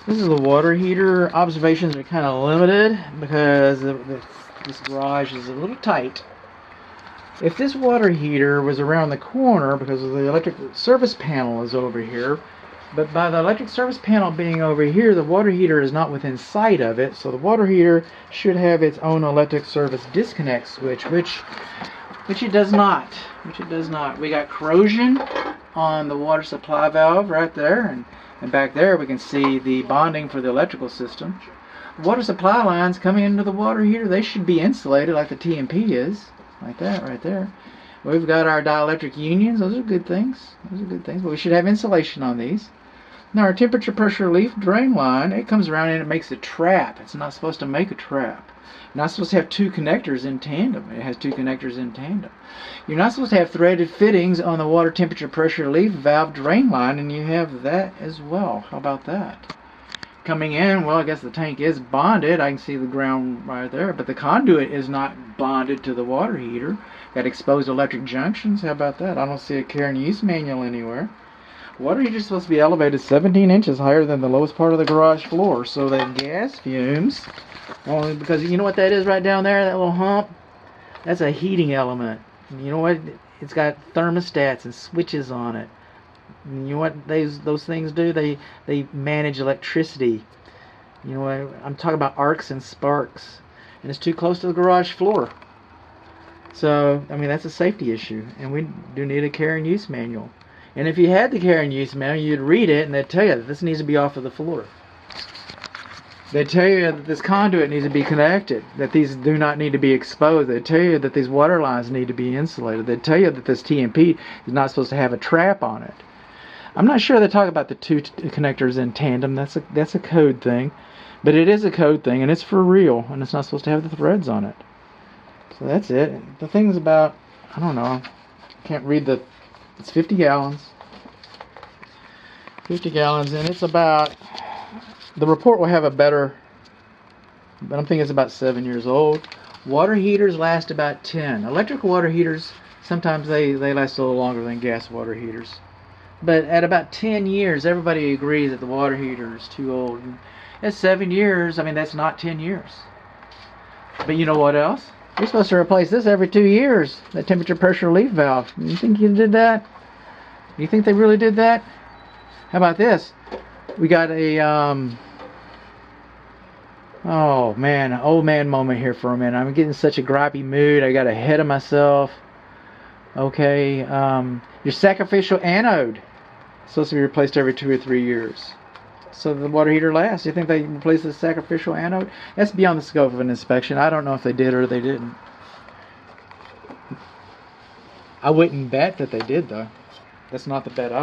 This is the water heater. Observations are kind of limited because this garage is a little tight. If this water heater was around the corner, because the electric service panel is over here, but by the electric service panel being over here, the water heater is not within sight of it, so the water heater should have its own electric service disconnect switch, which it does not. We got corrosion on the water supply valve right there, and back there we can see the bonding for the electrical system. Water supply lines coming into the water heater, they should be insulated like the TMP is. Like that right there. We've got our dielectric unions. Those are good things. But we should have insulation on these. Now our temperature pressure relief drain line, it comes around and it makes a trap. It's not supposed to make a trap. You're not supposed to have two connectors in tandem. It has two connectors in tandem. You're not supposed to have threaded fittings on the water temperature pressure relief valve drain line, and you have that as well. How about that? Coming in, well, I guess the tank is bonded. I can see the ground right there, but the conduit is not bonded to the water heater. Got exposed electric junctions. How about that? I don't see a care and use manual anywhere. Water heater is supposed to be elevated 17 inches higher than the lowest part of the garage floor, so that gas fumes, only because you know what that is right down there, that little hump? That's a heating element. You know what? It's got thermostats and switches on it. You know what those things do? They manage electricity. You know what? I'm talking about arcs and sparks, and it's too close to the garage floor. So I mean, that's a safety issue, and we do need a care and use manual. And if you had the care and use manual, you'd read it, and they'd tell you that this needs to be off of the floor. They'd tell you that this conduit needs to be connected, that these do not need to be exposed. They'd tell you that these water lines need to be insulated. They'd tell you that this TMP is not supposed to have a trap on it. I'm not sure they talk about the two connectors in tandem. That's a code thing, but it is a code thing, and it's for real, and it's not supposed to have the threads on it. So that's it. The thing's about, I don't know, I can't read the, it's 50 gallons. 50 gallons, and it's about, the report will have a better, but I'm thinking it's about 7 years old. Water heaters last about 10. Electric water heaters, sometimes they last a little longer than gas water heaters. But at about 10 years, everybody agrees that the water heater is too old. And at 7 years, I mean, that's not 10 years. But you know what else? You're supposed to replace this every 2 years, that temperature pressure relief valve. You think you did that? You think they really did that? How about this? We got a, oh man, an old man moment here for a minute. I'm getting such a gripey mood. I got ahead of myself. Okay, your sacrificial anode is supposed to be replaced every 2 or 3 years, so the water heater lasts. You think they replaced the sacrificial anode? That's beyond the scope of an inspection. I don't know if they did or they didn't. I wouldn't bet that they did, though. That's not the bet I